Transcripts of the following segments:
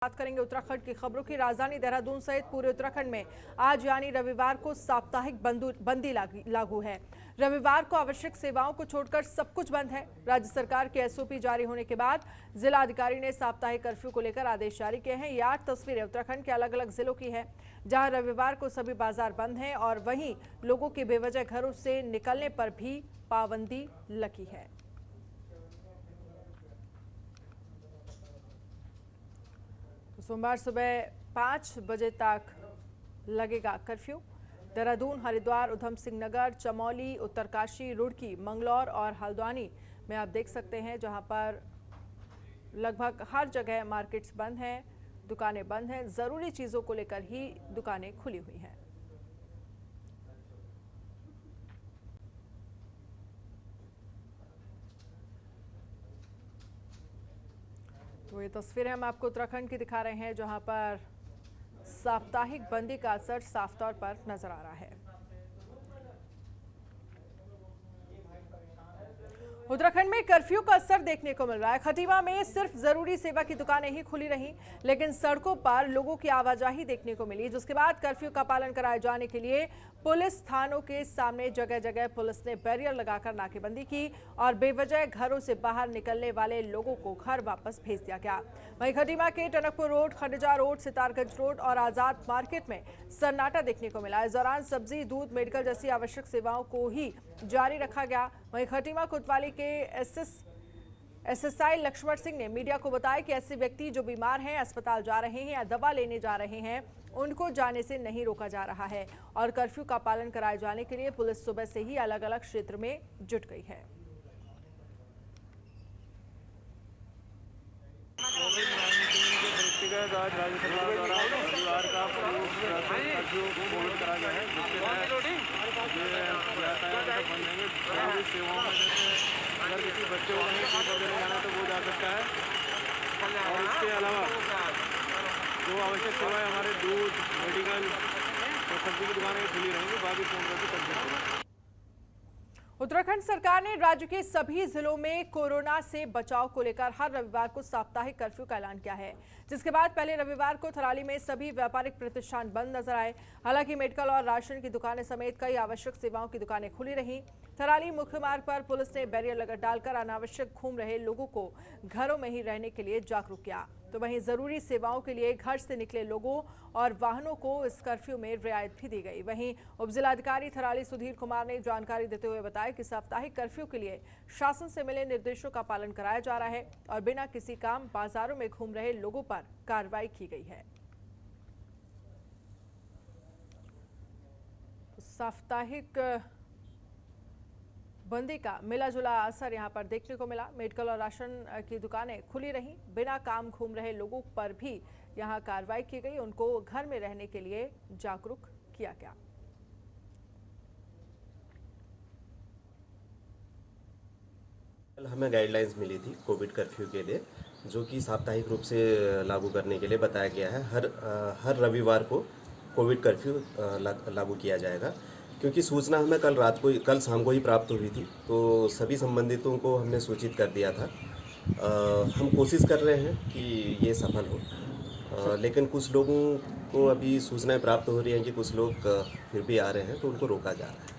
बात करेंगे उत्तराखंड की खबरों की। राजधानी देहरादून सहित पूरे उत्तराखंड में आज यानी रविवार को साप्ताहिक बंदी लागू है। रविवार को आवश्यक सेवाओं को छोड़कर सब कुछ बंद है। राज्य सरकार के एसओपी जारी होने के बाद जिलाधिकारी ने साप्ताहिक कर्फ्यू को लेकर आदेश जारी किए हैं। ये 8 तस्वीरें उत्तराखंड के अलग अलग जिलों की है, जहां रविवार को सभी बाजार बंद हैं और वहीं लोगों के बेवजह घरों से निकलने पर भी पाबंदी लगी है। सोमवार सुबह 5 बजे तक लगेगा कर्फ्यू। देहरादून, हरिद्वार, उधम सिंह नगर, चमोली, उत्तरकाशी, रुड़की, मंगलौर और हल्द्वानी में आप देख सकते हैं, जहां पर लगभग हर जगह मार्केट्स बंद हैं, दुकानें बंद हैं। जरूरी चीजों को लेकर ही दुकानें खुली हुई हैं। तो ये तस्वीरें हम आपको उत्तराखंड की दिखा रहे हैं, जहां पर साप्ताहिक बंदी का असर साफ तौर पर नजर आ रहा है। उत्तराखंड में कर्फ्यू का असर देखने को मिल रहा है। खटीमा में सिर्फ जरूरी सेवा की दुकानें ही खुली रहीं, लेकिन सड़कों पर लोगों की आवाजाही देखने को मिली, जिसके बाद कर्फ्यू का पालन कराए जाने के लिए पुलिस थानों के सामने जगह जगह पुलिस ने बैरियर लगाकर नाकेबंदी की और बेवजह घरों से बाहर निकलने वाले लोगों को घर वापस भेज दिया गया। वहीं खटीमा के Tanakpur road, Khandeja road, Sitarganj road और आजाद मार्केट में सन्नाटा देखने को मिला। इस दौरान सब्जी, दूध, मेडिकल जैसी आवश्यक सेवाओं को ही जारी रखा गया। वहीं खटीमा कोतवाली के एसएसआई लक्ष्मण सिंह ने मीडिया को बताया कि ऐसे व्यक्ति जो बीमार हैं, अस्पताल जा रहे हैं या दवा लेने जा रहे हैं, उनको जाने से नहीं रोका जा रहा है और कर्फ्यू का पालन कराए जाने के लिए पुलिस सुबह से ही अलग अलग क्षेत्र में जुट गई है। आज राज्य सरकार द्वारा रविवार का कर्फ्यू कोविड करा गया है, जिसके तहत यातायात बंद रहेंगे। जरूरी सेवाओं में जैसे अगर किसी बच्चे को कहीं टीका देने जाना है तो वो जा सकता है, और इसके अलावा जो आवश्यक सेवाएं हमारे दूध, मेडिकल और सब्जी की दुकानें खुली रहेंगी, बाकी पूर्ण रूप से कंप्लीट। उत्तराखंड सरकार ने राज्य के सभी जिलों में कोरोना से बचाव को लेकर हर रविवार को साप्ताहिक कर्फ्यू का ऐलान किया है, जिसके बाद पहले रविवार को थराली में सभी व्यापारिक प्रतिष्ठान बंद नजर आए। हालांकि मेडिकल और राशन की दुकानें समेत कई आवश्यक सेवाओं की दुकानें खुली रहीं। थराली मुख्य मार्ग पर पुलिस ने बैरियर डालकर अनावश्यक घूम रहे लोगों को घरों में ही रहने के लिए जागरूक किया। तो वहीं जरूरी सेवाओं के लिए घर से निकले लोगों और वाहनों को इस कर्फ्यू में रियायत भी दी गई। वहीं उपजिलाधिकारी थराली सुधीर कुमार ने जानकारी देते हुए बताया कि साप्ताहिक कर्फ्यू के लिए शासन से मिले निर्देशों का पालन कराया जा रहा है और बिना किसी काम बाजारों में घूम रहे लोगों पर कार्रवाई की गई है। तो साप्ताहिक बंदी का मिला जुला असर यहां पर देखने को मिला। मेडिकल और राशन की दुकानें खुली रहीं, बिना काम घूम रहे लोगों पर भी यहां कार्रवाई की गई, उनको घर में रहने के लिए जागरूक किया गया। हमें गाइडलाइंस मिली थी कोविड कर्फ्यू के लिए, जो कि साप्ताहिक रूप से लागू करने के लिए बताया गया है। हर रविवार को कोविड कर्फ्यू लागू किया जाएगा, क्योंकि सूचना हमें कल शाम को ही प्राप्त हुई थी, तो सभी संबंधितों को हमने सूचित कर दिया था। हम कोशिश कर रहे हैं कि ये सफल हो, लेकिन कुछ लोगों को अभी सूचनाएं प्राप्त हो रही हैं कि कुछ लोग फिर भी आ रहे हैं, तो उनको रोका जा रहा है।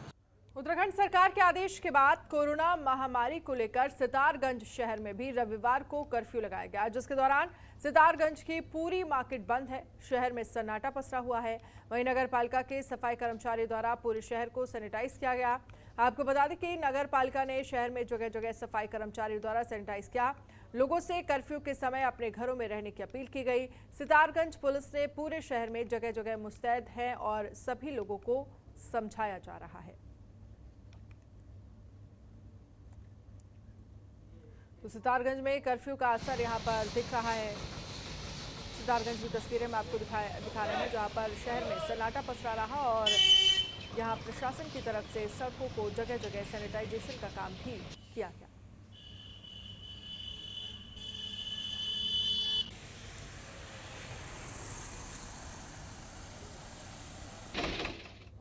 उत्तराखंड सरकार के आदेश के बाद कोरोना महामारी को लेकर सितारगंज शहर में भी रविवार को कर्फ्यू लगाया गया, जिसके दौरान सितारगंज की पूरी मार्केट बंद है। शहर में सन्नाटा पसरा हुआ है। वहीं नगर पालिका के सफाई कर्मचारियों द्वारा पूरे शहर को सैनिटाइज किया गया। आपको बता दें कि नगर पालिका ने शहर में जगह जगह सफाई कर्मचारियों द्वारा सैनिटाइज किया। लोगों से कर्फ्यू के समय अपने घरों में रहने की अपील की गई। सितारगंज पुलिस ने पूरे शहर में जगह जगह मुस्तैद है और सभी लोगों को समझाया जा रहा है। तो सितारगंज में कर्फ्यू का असर यहां पर दिख रहा है। सितारगंज की तस्वीरें मैं आपको दिखा रहे हैं, जहां पर शहर में सन्नाटा पसरा रहा और यहां प्रशासन की तरफ से सड़कों को जगह जगह सैनिटाइजेशन का काम भी किया गया।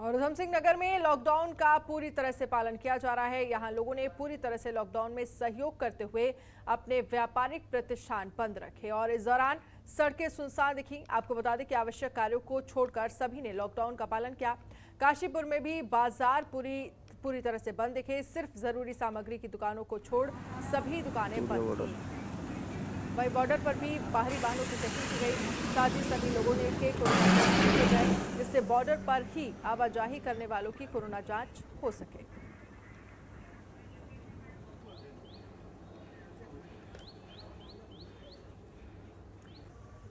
और उधम सिंह नगर में लॉकडाउन का पूरी तरह से पालन किया जा रहा है। यहां लोगों ने पूरी तरह से लॉकडाउन में सहयोग करते हुए अपने व्यापारिक प्रतिष्ठान बंद रखे और इस दौरान सड़कें सुनसान दिखी। आपको बता दें कि आवश्यक कार्यों को छोड़कर सभी ने लॉकडाउन का पालन किया। काशीपुर में भी बाजार पूरी तरह से बंद दिखे। सिर्फ जरूरी सामग्री की दुकानों को छोड़ सभी दुकानें बंद थी। वही बॉर्डर पर भी बाहरी वाहनों की चेकिंग की गई। साथ ही सभी लोगों ने कोरोना जांच किए गए, जिससे बॉर्डर पर ही आवाजाही करने वालों की कोरोना जांच हो सके।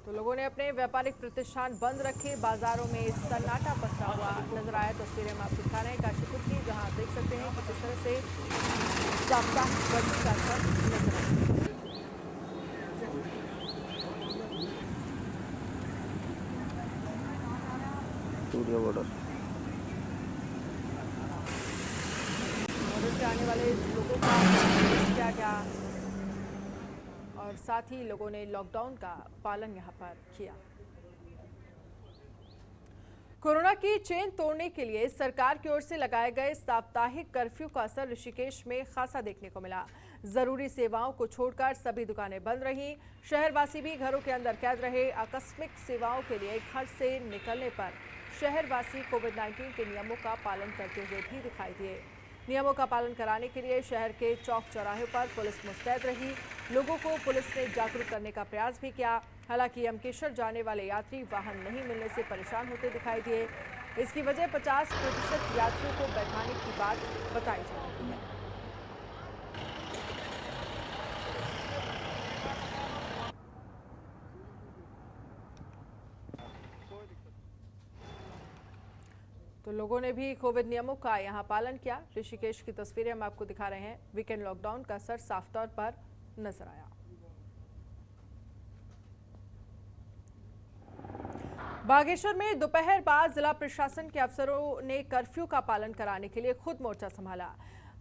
तो लोगों ने अपने व्यापारिक प्रतिष्ठान बंद रखे। बाजारों में सन्नाटा पसरा हुआ नजर आया। तस्वीरें हम आपको दिखा रहे हैं काशीपुर की, जहां आप देख सकते हैं कि किस तरह से साप्ताहिक बंदी का असर नजर आया। बॉर्डर से आने वाले लोगों का क्या क्या और साथ ही लोगों ने लॉकडाउन का पालन यहां पर किया। कोरोना की चेन तोड़ने के लिए सरकार की ओर से लगाए गए साप्ताहिक कर्फ्यू का असर ऋषिकेश में खासा देखने को मिला। जरूरी सेवाओं को छोड़कर सभी दुकानें बंद रहीं। शहरवासी भी घरों के अंदर कैद रहे। आकस्मिक सेवाओं के लिए घर से निकलने पर शहरवासी कोविड-19 के नियमों का पालन करते हुए भी दिखाई दिए। नियमों का पालन कराने के लिए शहर के चौक चौराहे पर पुलिस मुस्तैद रही। लोगों को पुलिस ने जागरूक करने का प्रयास भी किया। हालांकि यमकेश्वर जाने वाले यात्री वाहन नहीं मिलने से परेशान होते दिखाई दिए। इसकी वजह 50% यात्रियों को बैठाने की बात बताई जा रही है। तो लोगों ने भी कोविड नियमों का यहां पालन किया। ऋषिकेश की तस्वीरें हम आपको दिखा रहे हैं। वीकेंड लॉकडाउन का असर साफ तौर पर नजर आया। बागेश्वर में दोपहर बाद जिला प्रशासन के अफसरों ने कर्फ्यू का पालन कराने के लिए खुद मोर्चा संभाला।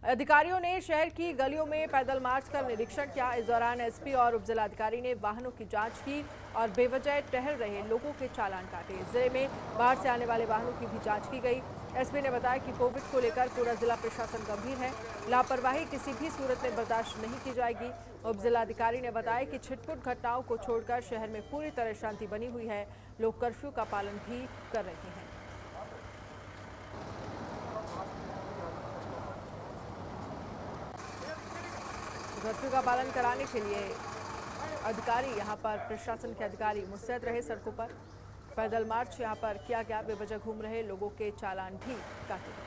अधिकारियों ने शहर की गलियों में पैदल मार्च कर निरीक्षण किया। इस दौरान एसपी और उपजिलाधिकारी ने वाहनों की जांच की और बेवजह टहल रहे लोगों के चालान काटे। जिले में बाहर से आने वाले वाहनों की भी जांच की गई। एसपी ने बताया कि कोविड को लेकर पूरा जिला प्रशासन गंभीर है। लापरवाही किसी भी सूरत में बर्दाश्त नहीं की जाएगी। उपजिलाधिकारी ने बताया कि छिटपुट घटनाओं को छोड़कर शहर में पूरी तरह शांति बनी हुई है। लोग कर्फ्यू का पालन भी कर रहे हैं। कर्फ्यू का पालन कराने के लिए अधिकारी यहां पर प्रशासन के अधिकारी मुस्तैद रहे। सड़कों पर पैदल मार्च यहां पर किया गया। बेवजह घूम रहे लोगों के चालान भी काटे गए।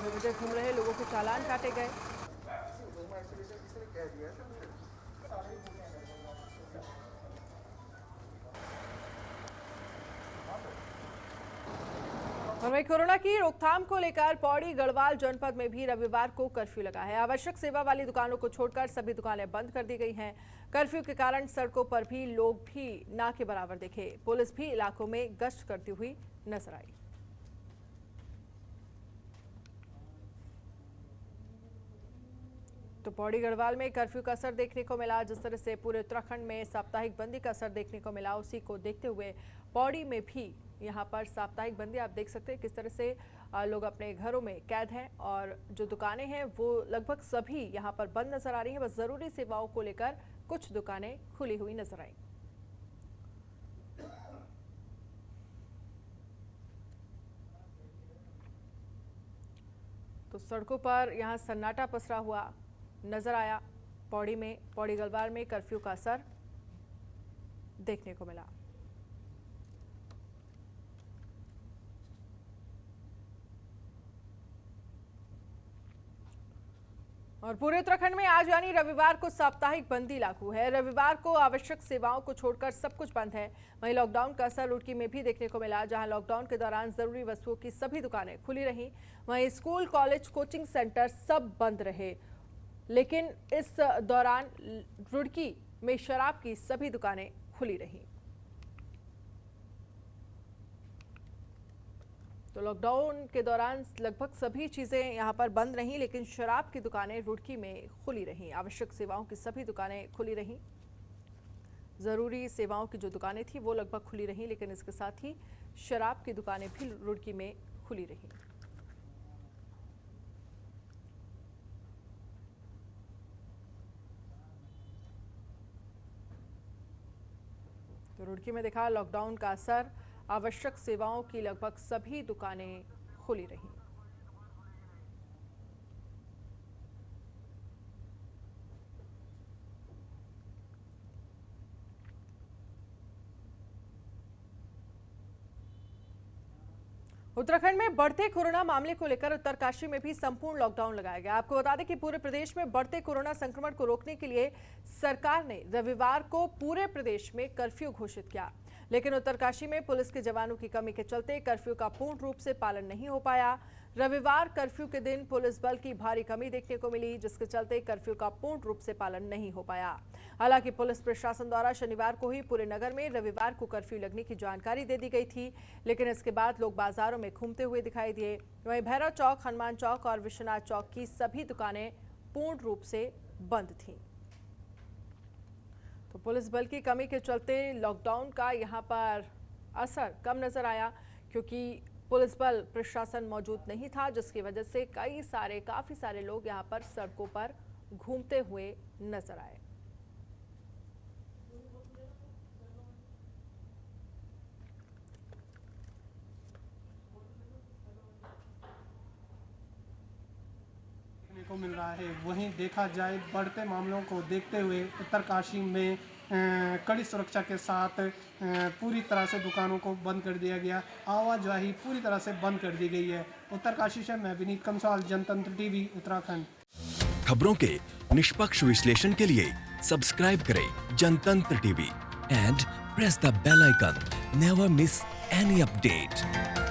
बेवजह घूम रहे लोगों के चालान काटे गए। और वहीं कोरोना की रोकथाम को लेकर पौड़ी गढ़वाल जनपद में भी रविवार को कर्फ्यू लगा है। आवश्यक सेवा वाली दुकानों को छोड़कर सभी दुकानें बंद कर दी गई हैं। कर्फ्यू के कारण सड़कों पर भी लोग भी ना के बराबर दिखे। पुलिस भी इलाकों में गश्त करती हुई नजर आई। तो पौड़ी गढ़वाल में कर्फ्यू का असर देखने को मिला। जिस तरह से पूरे उत्तराखंड में साप्ताहिक बंदी का असर देखने को मिला, उसी को देखते हुए पौड़ी में भी यहाँ पर साप्ताहिक बंदी आप देख सकते हैं किस तरह से लोग अपने घरों में कैद हैं और जो दुकानें हैं वो लगभग सभी यहाँ पर बंद नजर आ रही हैं। बस जरूरी सेवाओं को लेकर कुछ दुकानें खुली हुई नजर आई। तो सड़कों पर यहाँ सन्नाटा पसरा हुआ नजर आया। पौड़ी गढ़वाल में कर्फ्यू का असर देखने को मिला। और पूरे उत्तराखंड में आज यानी रविवार को साप्ताहिक बंदी लागू है। रविवार को आवश्यक सेवाओं को छोड़कर सब कुछ बंद है। वहीं लॉकडाउन का असर रुड़की में भी देखने को मिला, जहां लॉकडाउन के दौरान जरूरी वस्तुओं की सभी दुकानें खुली रहीं। वहीं स्कूल, कॉलेज, कोचिंग सेंटर सब बंद रहे। लेकिन इस दौरान रुड़की में शराब की सभी दुकानें खुली रहीं। तो लॉकडाउन के दौरान लगभग सभी चीज़ें यहाँ पर बंद रहीं, लेकिन शराब की दुकानें रुड़की में खुली रहीं। आवश्यक सेवाओं की सभी दुकानें खुली रहीं। ज़रूरी सेवाओं की जो दुकानें थी वो लगभग खुली रहीं, लेकिन इसके साथ ही शराब की दुकानें भी रुड़की में खुली रहीं। तो रुड़की में दिखा लॉकडाउन का असर। आवश्यक सेवाओं की लगभग सभी दुकानें खुली रहीं। उत्तराखंड में बढ़ते कोरोना मामले को लेकर उत्तरकाशी में भी संपूर्ण लॉकडाउन लगाया गया। आपको बता दें कि पूरे प्रदेश में बढ़ते कोरोना संक्रमण को रोकने के लिए सरकार ने रविवार को पूरे प्रदेश में कर्फ्यू घोषित किया, लेकिन उत्तरकाशी में पुलिस के जवानों की कमी के चलते कर्फ्यू का पूर्ण रूप से पालन नहीं हो पाया। रविवार कर्फ्यू के दिन पुलिस बल की भारी कमी देखने को मिली, जिसके चलते कर्फ्यू का पूर्ण रूप से पालन नहीं हो पाया। हालांकि पुलिस प्रशासन द्वारा शनिवार को ही पूरे नगर में रविवार को कर्फ्यू लगने की जानकारी दे दी गई थी, लेकिन इसके बाद लोग बाजारों में घूमते हुए दिखाई दिए। वहीं भैरव चौक, हनुमान चौक और विश्वनाथ चौक की सभी दुकानें पूर्ण रूप से बंद थीं। तो पुलिस बल की कमी के चलते लॉकडाउन का यहाँ पर असर कम नजर आया, क्योंकि पुलिस बल प्रशासन मौजूद नहीं था, जिसकी वजह से काफी सारे लोग यहाँ पर सड़कों पर घूमते हुए नजर आए। को मिल रहा है। वहीं देखा जाए बढ़ते मामलों को देखते हुए उत्तरकाशी में कड़ी सुरक्षा के साथ पूरी तरह से दुकानों को बंद कर दिया गया। आवाजाही पूरी तरह से बंद कर दी गई है। उत्तरकाशी से मैं विनीत कंसाल, जनतंत्र टीवी, उत्तराखंड। खबरों के निष्पक्ष विश्लेषण के लिए सब्सक्राइब करें Jantantra TV and press the bell icon. Never miss any update.